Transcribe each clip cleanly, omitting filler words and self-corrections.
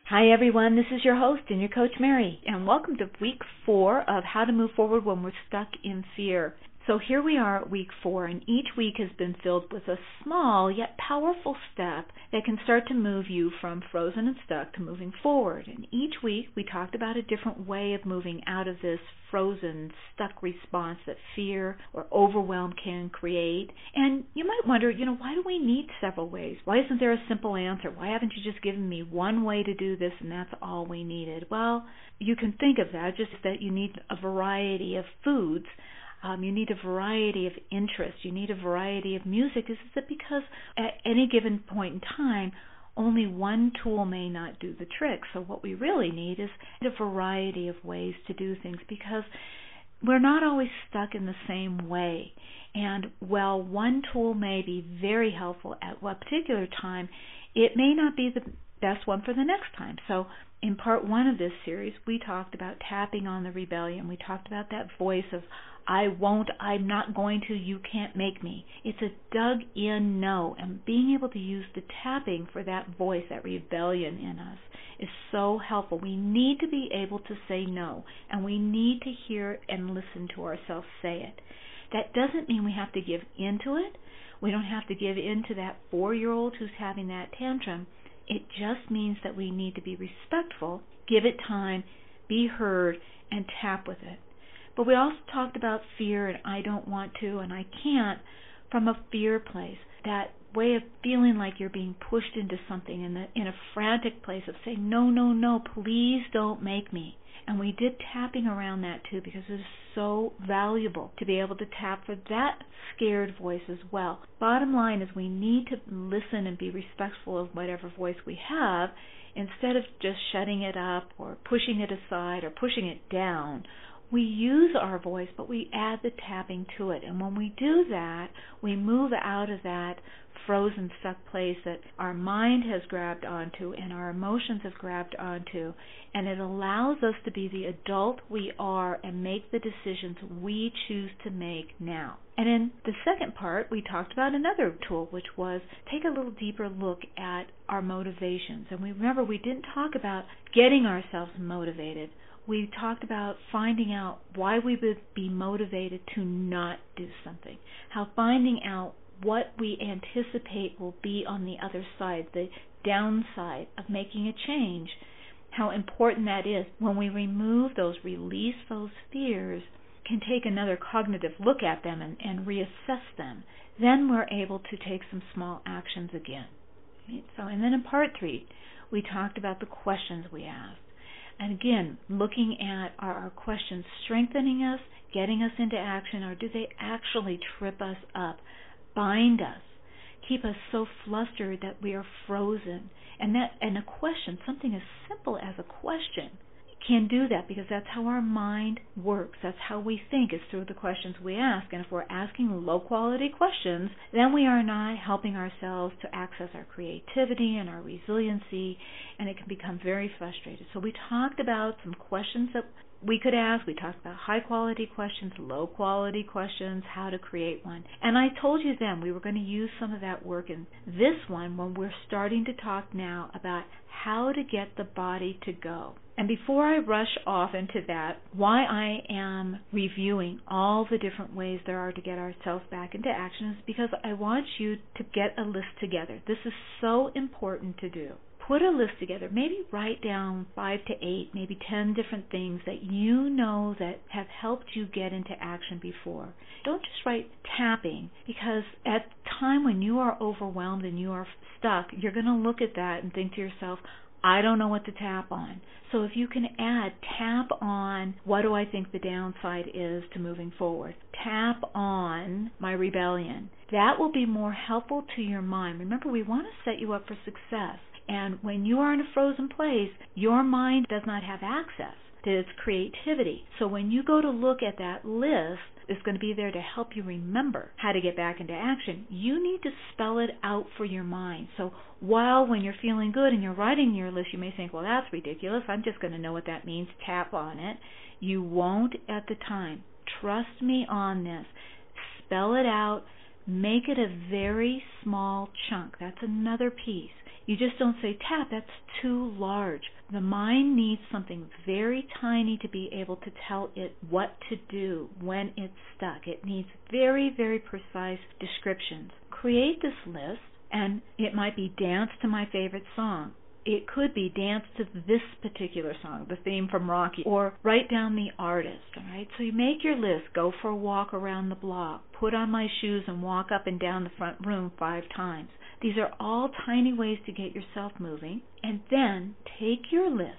Hi everyone, this is your host and your coach Mary, and welcome to week 4 of How to Move Forward When We're Stuck in Fear. So here we are at week 4, and each week has been filled with a small yet powerful step that can start to move you from frozen and stuck to moving forward. And each week we talked about a different way of moving out of this frozen, stuck response that fear or overwhelm can create. And you might wonder, why do we need several ways? Why isn't there a simple answer? Why haven't you just given me one way to do this and that's all we needed? Well, you can think of that, just that you need a variety of foods. You need a variety of interests. You need a variety of music. This is because at any given point in time, only one tool may not do the trick. So what we really need is a variety of ways to do things, because we're not always stuck in the same way. And while one tool may be very helpful at one particular time, it may not be the best one for the next time. So in part 1 of this series, we talked about tapping on the rebellion. We talked about that voice of, I won't, I'm not going to, you can't make me. It's a dug-in no, and being able to use the tapping for that voice, that rebellion in us, is so helpful. We need to be able to say no, and we need to hear and listen to ourselves say it. That doesn't mean we have to give into it. We don't have to give in to that 4-year-old who's having that tantrum. It just means that we need to be respectful, give it time, be heard, and tap with it. But we also talked about fear and I don't want to and I can't from a fear place, that way of feeling like you're being pushed into something in a frantic place of saying, no, no, no, please don't make me. And we did tapping around that too, because it is so valuable to be able to tap for that scared voice as well. Bottom line is we need to listen and be respectful of whatever voice we have, instead of just shutting it up or pushing it aside or pushing it down. We use our voice, but we add the tapping to it. And when we do that, we move out of that frozen, stuck place that our mind has grabbed onto and our emotions have grabbed onto, and it allows us to be the adult we are and make the decisions we choose to make now. And in the second part, we talked about another tool, which was take a little deeper look at our motivations. And remember, we didn't talk about getting ourselves motivated. We talked about finding out why we would be motivated to not do something, how finding out what we anticipate will be on the other side, the downside of making a change, how important that is. When we remove those, release those fears, can take another cognitive look at them and reassess them, then we're able to take some small actions again. Right? And then in part 3, we talked about the questions we asked. And again, looking at our questions strengthening us, getting us into action, or do they actually trip us up, bind us, keep us so flustered that we are frozen? And a question, something as simple as a question, can do that, because that's how our mind works. That's how we think, is through the questions we ask. And if we're asking low-quality questions, then we are not helping ourselves to access our creativity and our resiliency, and it can become very frustrated. So we talked about some questions that we could ask. We talked about high-quality questions, low-quality questions, how to create one. And I told you then we were going to use some of that work in this one when we're starting to talk now about how to get the body to go. And before I rush off into that, why I am reviewing all the different ways there are to get ourselves back into action is because I want you to get a list together. This is so important to do. Put a list together. Maybe write down 5 to 8, maybe 10 different things that you know that have helped you get into action before. Don't just write tapping, because at the time when you are overwhelmed and you are stuck, you're going to look at that and think to yourself, I don't know what to tap on. So if you can add, tap on, what do I think the downside is to moving forward? Tap on my rebellion. That will be more helpful to your mind. Remember, we want to set you up for success. And when you are in a frozen place, your mind does not have access to its creativity. So when you go to look at that list, it's going to be there to help you remember how to get back into action. You need to spell it out for your mind. So while when you're feeling good and you're writing your list, you may think, well, that's ridiculous. I'm just going to know what that means. Tap on it. You won't at the time. Trust me on this. Spell it out. Make it a very small chunk. That's another piece. You just don't say, tap, that's too large. The mind needs something very tiny to be able to tell it what to do when it's stuck. It needs very, very precise descriptions. Create this list, and it might be dance to my favorite song. It could be dance to this particular song, the theme from Rocky, or write down the artist, all right? So you make your list, go for a walk around the block, put on my shoes and walk up and down the front room 5 times. These are all tiny ways to get yourself moving, and then take your list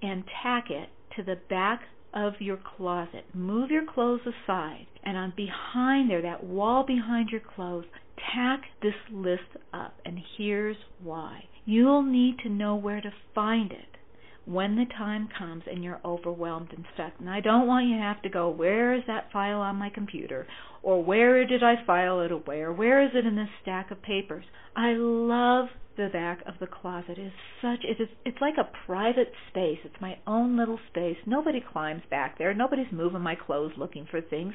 and tack it to the back of your closet. Move your clothes aside, and on behind there, that wall behind your clothes, tack this list up, and here's why. You'll need to know where to find it when the time comes and you're overwhelmed and stuck. And I don't want you to have to go, where is that file on my computer? Or where did I file it away? Or where is it in this stack of papers? I love the back of the closet. It's like a private space. It's my own little space. Nobody climbs back there. Nobody's moving my clothes looking for things.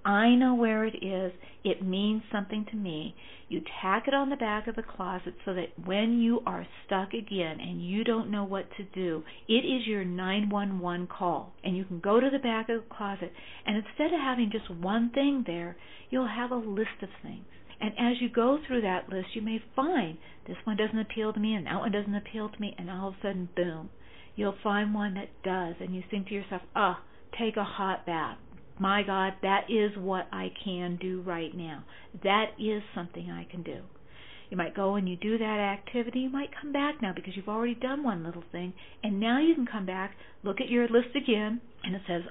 I know where it is. It means something to me. You tack it on the back of the closet so that when you are stuck again and you don't know what to do, it is your 911 call. And you can go to the back of the closet, and instead of having just one thing there, you'll have a list of things. And as you go through that list, you may find this one doesn't appeal to me and that one doesn't appeal to me, and all of a sudden, boom, you'll find one that does. And you think to yourself, take a hot bath. My God, that is what I can do right now. That is something I can do. You might go and you do that activity. You might come back now because you've already done one little thing. And now you can come back, look at your list again, and it says,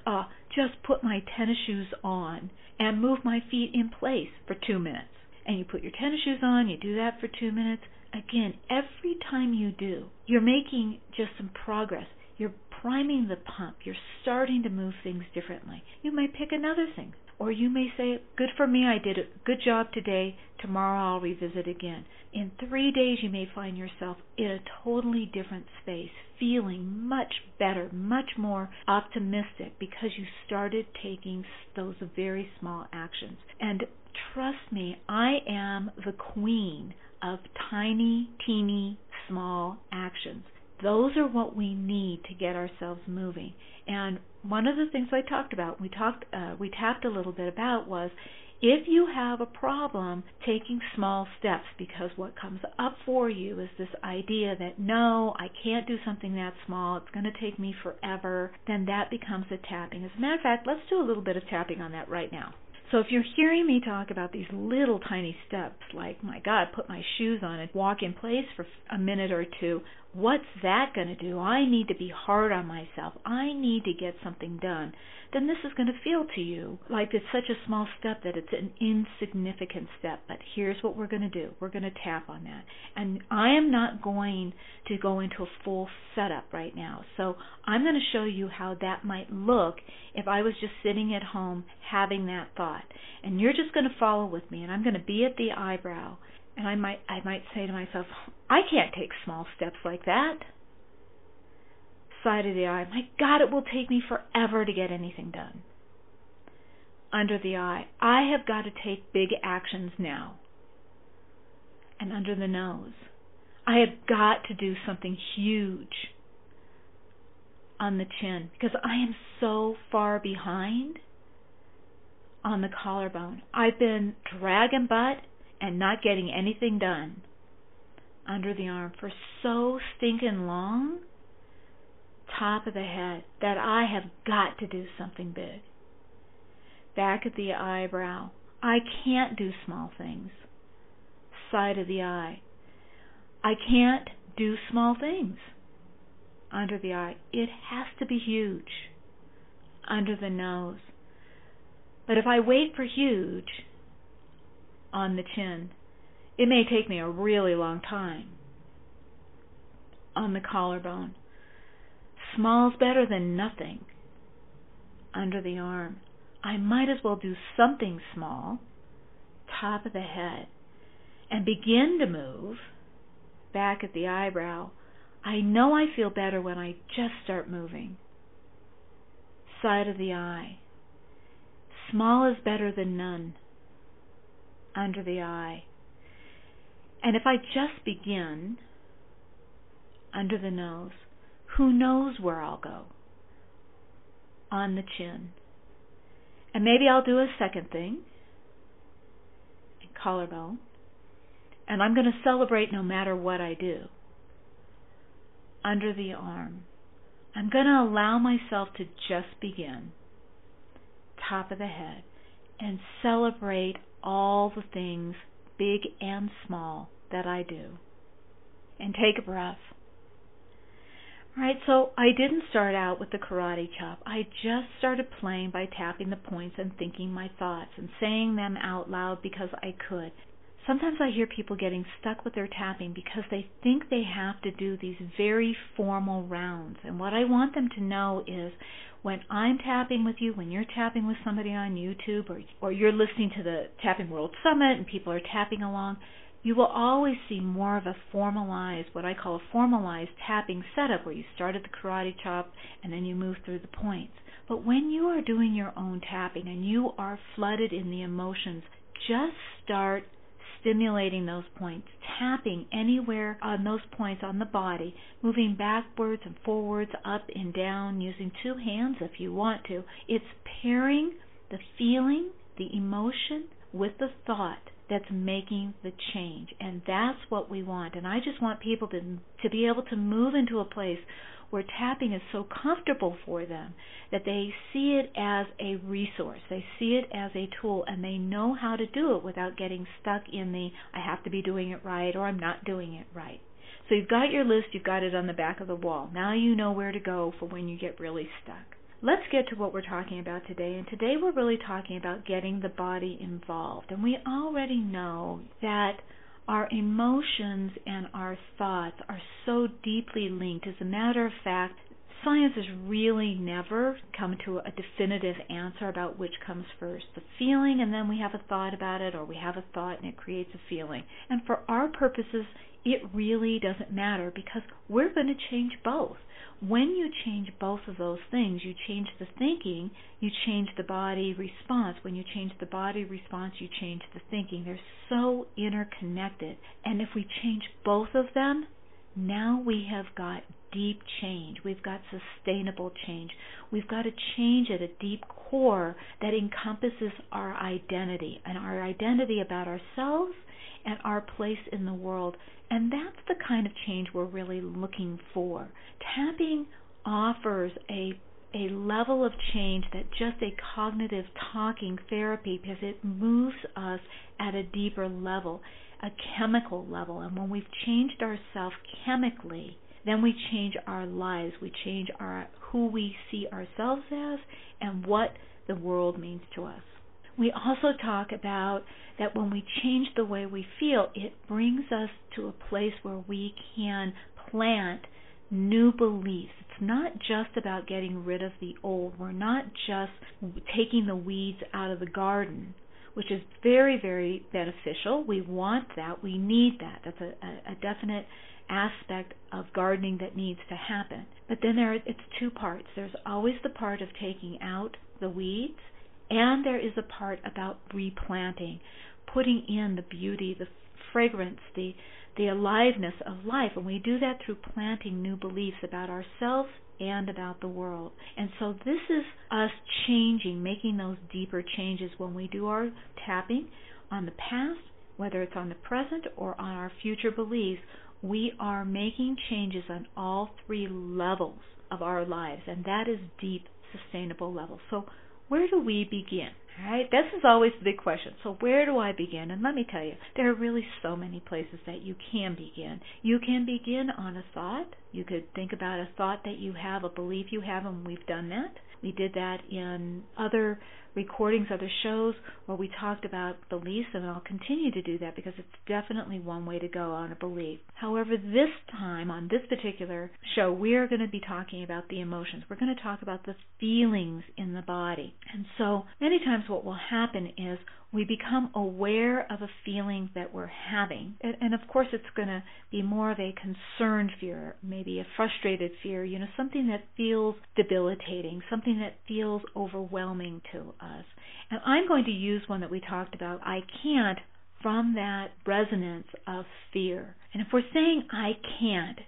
just put my tennis shoes on and move my feet in place for 2 minutes. And you put your tennis shoes on, you do that for 2 minutes. Again, every time you do, you're making just some progress. You're priming the pump. You're starting to move things differently. You may pick another thing, or you may say, good for me, I did a good job today. Tomorrow I'll revisit again. In 3 days, you may find yourself in a totally different space, feeling much better, much more optimistic because you started taking those very small actions. And trust me, I am the queen of tiny, teeny, small actions. Those are what we need to get ourselves moving. And one of the things I talked about, we tapped a little bit about, was if you have a problem taking small steps, because what comes up for you is this idea that, no, I can't do something that small, it's going to take me forever, then that becomes a tapping. As a matter of fact, let's do a little bit of tapping on that right now. So if you're hearing me talk about these little tiny steps, like, my God, put my shoes on and walk in place for a minute or two, what's that going to do? I need to be hard on myself. I need to get something done. Then this is going to feel to you like it's such a small step that it's an insignificant step. But here's what we're going to do. We're going to tap on that. And I am not going to go into a full setup right now. So I'm going to show you how that might look if I was just sitting at home having that thought. And you're just going to follow with me. And I'm going to be at the eyebrow. And I might say to myself, I can't take small steps like that. Side of the eye, my God, it will take me forever to get anything done. Under the eye, I have got to take big actions now. And under the nose, I have got to do something huge. On the chin, because I am so far behind. On the collarbone, I've been dragging butt and not getting anything done. Under the arm for so stinking long. Top of the head, that I have got to do something big. Back at the eyebrow, I can't do small things. Side of the eye, I can't do small things. Under the eye, it has to be huge. Under the nose, but if I wait for huge, on the chin, it may take me a really long time. On the collarbone, small's better than nothing. Under the arm, I might as well do something small. Top of the head, and begin to move. Back at the eyebrow, I know I feel better when I just start moving. Side of the eye, small is better than none. Under the eye, and if I just begin, under the nose. Who knows where I'll go? On the chin. And maybe I'll do a second thing, collarbone, and I'm going to celebrate no matter what I do. Under the arm. I'm going to allow myself to just begin. Top of the head. And celebrate all the things, big and small, that I do. And take a breath. All right, so I didn't start out with the karate chop. I just started playing by tapping the points and thinking my thoughts and saying them out loud because I could. Sometimes I hear people getting stuck with their tapping because they think they have to do these very formal rounds. And what I want them to know is when I'm tapping with you, when you're tapping with somebody on YouTube, or you're listening to the Tapping World Summit and people are tapping along, you will always see more of a formalized, what I call a formalized tapping setup where you start at the karate chop and then you move through the points. But when you are doing your own tapping and you are flooded in the emotions, just start stimulating those points, tapping anywhere on those points on the body, moving backwards and forwards, up and down, using two hands if you want to. It's pairing the feeling, the emotion, with the thought that's making the change. And that's what we want. And I just want people to be able to move into a place where tapping is so comfortable for them that they see it as a resource. They see it as a tool, and they know how to do it without getting stuck in the, I have to be doing it right, or I'm not doing it right. So you've got your list, you've got it on the back of the wall. Now you know where to go for when you get really stuck. Let's get to what we're talking about today. And today we're really talking about getting the body involved. And we already know that our emotions and our thoughts are so deeply linked. As a matter of fact, science has really never come to a definitive answer about which comes first, the feeling and then we have a thought about it, or we have a thought and it creates a feeling. And for our purposes, it really doesn't matter because we're going to change both. When you change both of those things, you change the thinking, you change the body response. When you change the body response, you change the thinking. They're so interconnected. And if we change both of them, now we have got deep change. We've got sustainable change. We've got a change at a deep core that encompasses our identity, and our identity about ourselves and our place in the world. And that's the kind of change we're really looking for. Tapping offers a level of change that just a cognitive talking therapy, because it moves us at a deeper level, a chemical level. And when we've changed ourselves chemically, then we change our lives. We change who we see ourselves as and what the world means to us. We also talk about that when we change the way we feel, it brings us to a place where we can plant new beliefs. It's not just about getting rid of the old. We're not just taking the weeds out of the garden, which is very, very beneficial. We want that. We need that. That's a definite aspect of gardening that needs to happen. But then it's two parts. There's always the part of taking out the weeds, and there is a part about replanting, putting in the beauty, the fragrance, the aliveness of life. And we do that through planting new beliefs about ourselves and about the world. And so this is us changing, making those deeper changes when we do our tapping on the past, whether it's on the present or on our future beliefs. We are making changes on all three levels of our lives, and that is deep, sustainable levels. So where do we begin? All right, this is always the big question. So where do I begin? And let me tell you, there are really so many places that you can begin. You can begin on a thought. You could think about a thought that you have, a belief you have, and we've done that. We did that in other recordings, other shows where we talked about beliefs, and I'll continue to do that because it's definitely one way to go on a belief. However, this time, on this particular show, we are going to be talking about the emotions. We're going to talk about the feelings in the body. And so many times what will happen is we become aware of a feeling that we're having. And of course it's going to be more of a concerned fear, maybe a frustrated fear, something that feels debilitating, something that feels overwhelming to us. And I'm going to use one that we talked about, I can't, from that resonance of fear. And if we're saying I can't,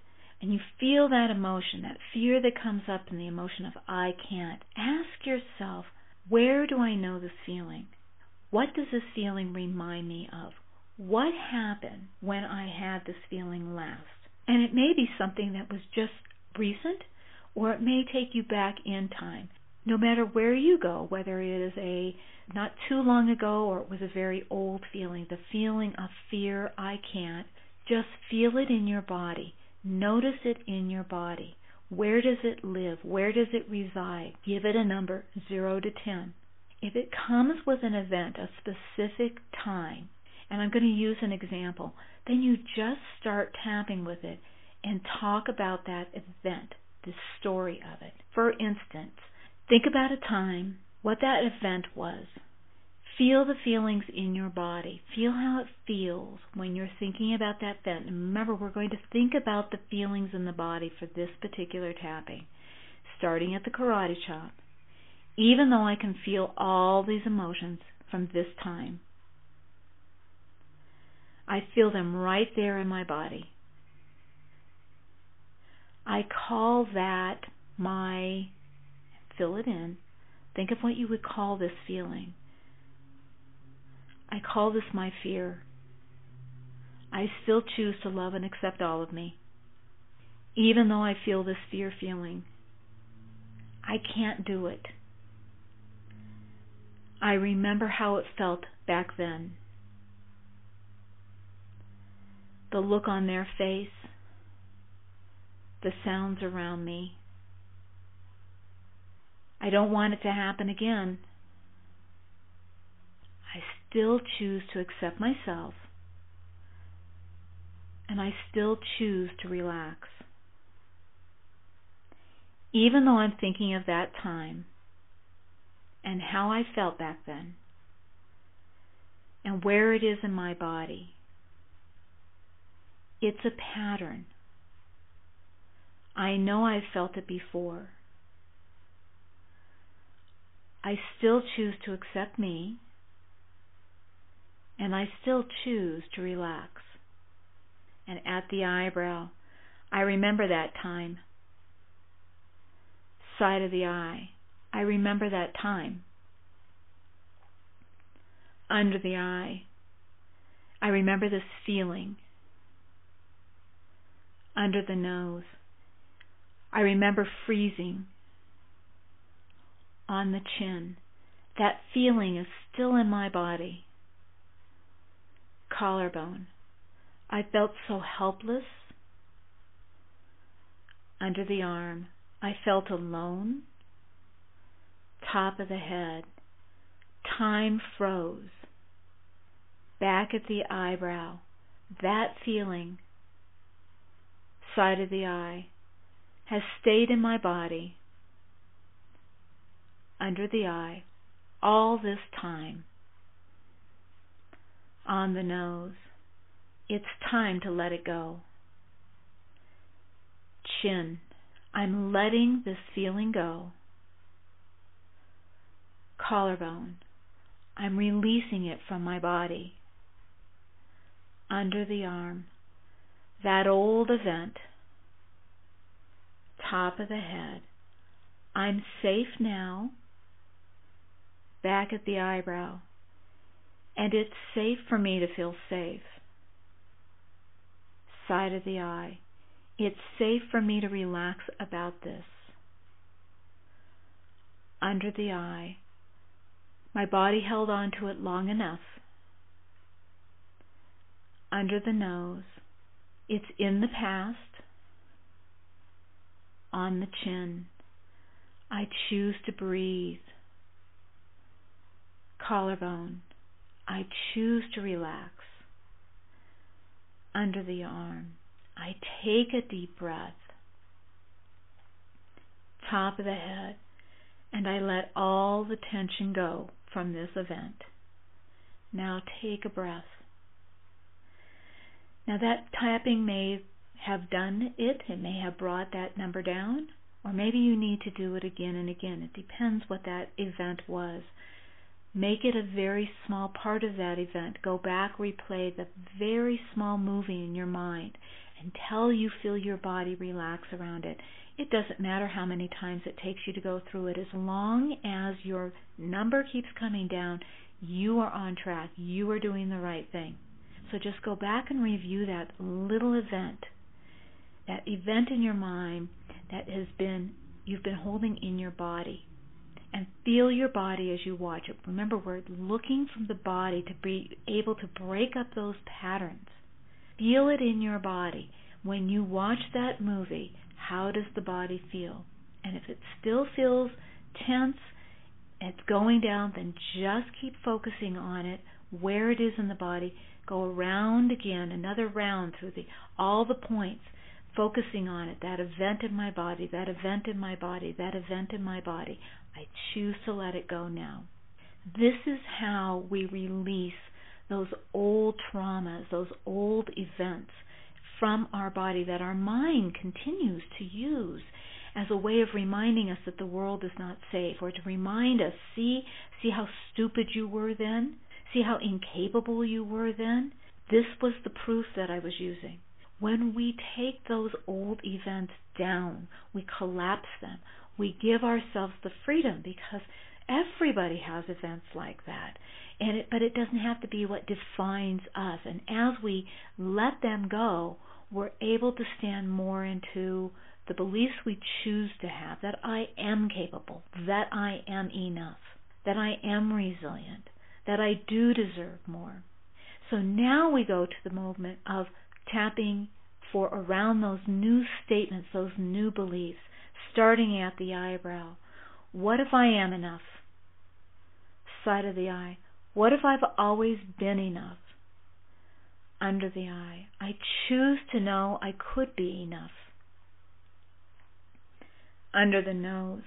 and you feel that emotion, that fear that comes up in the emotion of I can't, ask yourself, where do I know this feeling? What does this feeling remind me of? What happened when I had this feeling last? And it may be something that was just recent, or it may take you back in time. No matter where you go, whether it is a not too long ago or it was a very old feeling, the feeling of fear, I can't, just feel it in your body. Notice it in your body. Where does it live? Where does it reside? Give it a number, 0 to 10. If it comes with an event, a specific time, and I'm going to use an example, then you just start tapping with it and talk about that event, the story of it. For instance, think about a time, what that event was. Feel the feelings in your body. Feel how it feels when you're thinking about that event. And remember, we're going to think about the feelings in the body for this particular tapping, starting at the karate chop. Even though I can feel all these emotions from this time, I feel them right there in my body. I call that my, fill it in, think of what you would call this feeling. I call this my fear. I still choose to love and accept all of me, even though I feel this fear feeling. I can't do it. I remember how it felt back then. The look on their face, the sounds around me. I don't want it to happen again. I still choose to accept myself, and I still choose to relax. Even though I'm thinking of that time and how I felt back then and where it is in my body, it's a pattern. I know I've felt it before. I still choose to accept me, and I still choose to relax. And at the eyebrow, I remember that time. Side of the eye, I remember that time. Under the eye, I remember this feeling. Under the nose, I remember freezing. On the chin, that feeling is still in my body. Collarbone, I felt so helpless. Under the arm, I felt alone. Top of the head, time froze. Back at the eyebrow, that feeling, side of the eye, has stayed in my body. Under the eye, all this time. On the nose, it's time to let it go. Chin, I'm letting this feeling go. Collarbone, I'm releasing it from my body. Under the arm, that old event. Top of the head, I'm safe now. Back at the eyebrow, and it's safe for me to feel safe. Side of the eye, it's safe for me to relax about this. Under the eye, my body held on to it long enough. Under the nose, it's in the past. On the chin, I choose to breathe. Collarbone, I choose to relax. Under the arm, I take a deep breath. Top of the head, and I let all the tension go from this event. Now take a breath. Now that tapping may have done it. It may have brought that number down, or maybe you need to do it again and again. It depends what that event was. Make it a very small part of that event. Go back, replay the very small movie in your mind, until you feel your body relax around it. It doesn't matter how many times it takes you to go through it. As long as your number keeps coming down, you are on track. You are doing the right thing. So just go back and review that little event, that event in your mind that you've been holding in your body. And feel your body as you watch it. Remember, we're looking from the body to be able to break up those patterns. Feel it in your body. When you watch that movie, how does the body feel? And if it still feels tense, it's going down, then just keep focusing on it, where it is in the body. Go around again, another round through all the points, focusing on it, that event in my body, that event in my body, that event in my body. I choose to let it go now. This is how we release those old traumas, those old events from our body that our mind continues to use as a way of reminding us that the world is not safe, or to remind us, see how stupid you were then, see how incapable you were then. This was the proof that I was using. When we take those old events down, we collapse them. We give ourselves the freedom, because everybody has events like that. But it doesn't have to be what defines us. And as we let them go, we're able to stand more into the beliefs we choose to have, that I am capable, that I am enough, that I am resilient, that I do deserve more. So now we go to the moment of tapping for around those new statements, those new beliefs, starting at the eyebrow. What if I am enough? Side of the eye. What if I've always been enough? Under the eye. I choose to know I could be enough. Under the nose.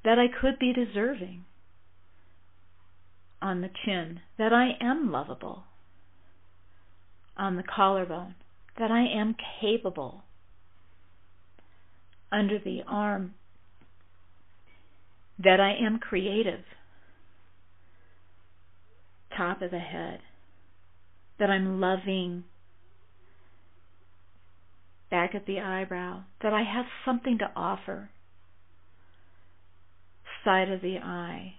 That I could be deserving. On the chin. That I am lovable. On the collarbone. That I am capable. Under the arm. That I am creative. Top of the head. That I'm loving. Back at the eyebrow. That I have something to offer. Side of the eye.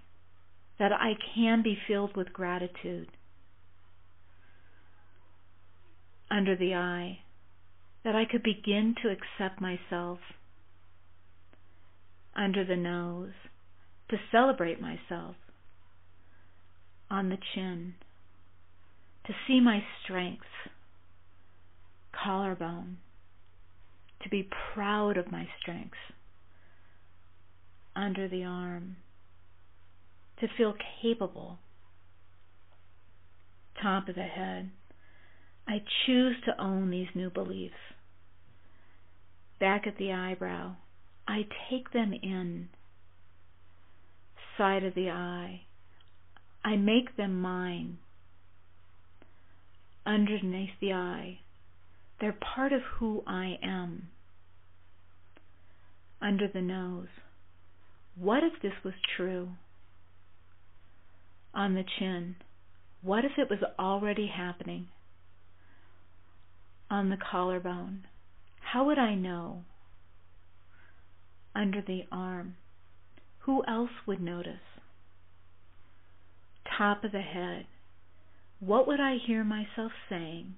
That I can be filled with gratitude. Under the eye. That I could begin to accept myself. Under the nose. To celebrate myself. On the chin. To see my strengths. Collarbone. To be proud of my strengths. Under the arm. To feel capable. Top of the head. I choose to own these new beliefs. Back at the eyebrow. I take them in. Side of the eye. I make them mine. Underneath the eye. They're part of who I am. Under the nose. What if this was true? On the chin. What if it was already happening? On the collarbone. How would I know? Under the arm. Who else would notice? Top of the head. What would I hear myself saying?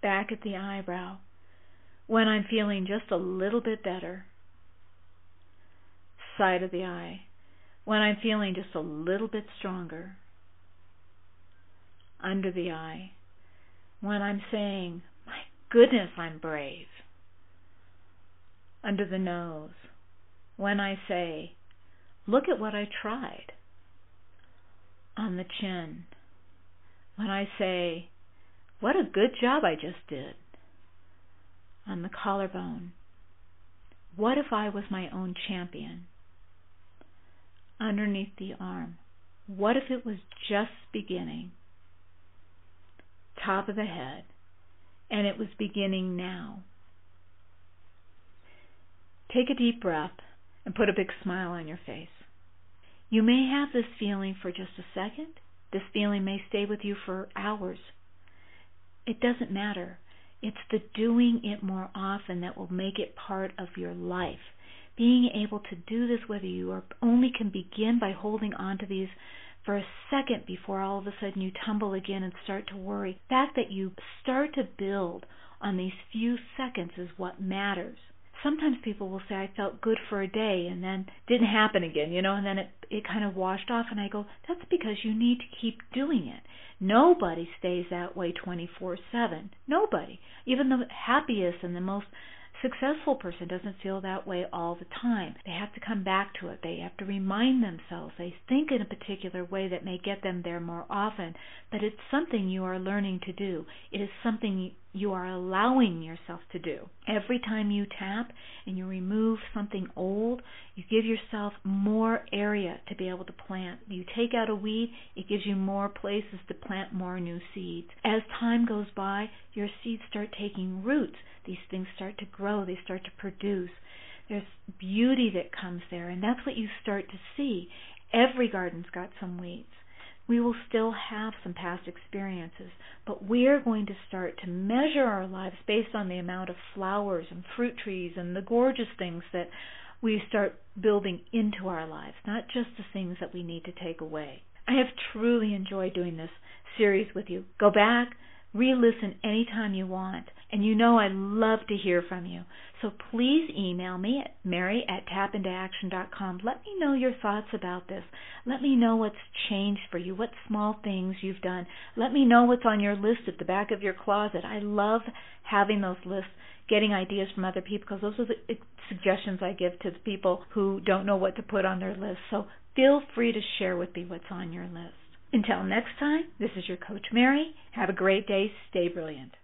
Back at the eyebrow. When I'm feeling just a little bit better. Side of the eye. When I'm feeling just a little bit stronger. Under the eye. When I'm saying, my goodness, I'm brave. Under the nose. When I say, look at what I tried. On the chin. When I say, what a good job I just did. On the collarbone. What if I was my own champion? Underneath the arm. What if it was just beginning? Top of the head. And it was beginning now. Take a deep breath and put a big smile on your face. You may have this feeling for just a second. This feeling may stay with you for hours. It doesn't matter. It's the doing it more often that will make it part of your life. Being able to do this, whether you only can begin by holding on to these for a second before all of a sudden you tumble again and start to worry. The fact that you start to build on these few seconds is what matters. Sometimes people will say, I felt good for a day, and then didn't happen again, and then it kind of washed off, and I go, that's because you need to keep doing it. Nobody stays that way 24/7. Nobody. Even the happiest and the most successful person doesn't feel that way all the time. They have to come back to it. They have to remind themselves. They think in a particular way that may get them there more often, but it's something you are learning to do. It is something you are allowing yourself to do. Every time you tap and you remove something old, you give yourself more area to be able to plant. You take out a weed, it gives you more places to plant more new seeds. As time goes by, your seeds start taking roots. These things start to grow. They start to produce. There's beauty that comes there, and that's what you start to see. Every garden's got some weeds. We will still have some past experiences, but we're going to start to measure our lives based on the amount of flowers and fruit trees and the gorgeous things that we start building into our lives, not just the things that we need to take away. I have truly enjoyed doing this series with you. Go back, re-listen anytime you want. And I love to hear from you. So please email me at mary@tapintooaction.com. Let me know your thoughts about this. Let me know what's changed for you, what small things you've done. Let me know what's on your list at the back of your closet. I love having those lists, getting ideas from other people, because those are the suggestions I give to the people who don't know what to put on their list. So feel free to share with me what's on your list. Until next time, this is your Coach Mary. Have a great day. Stay brilliant.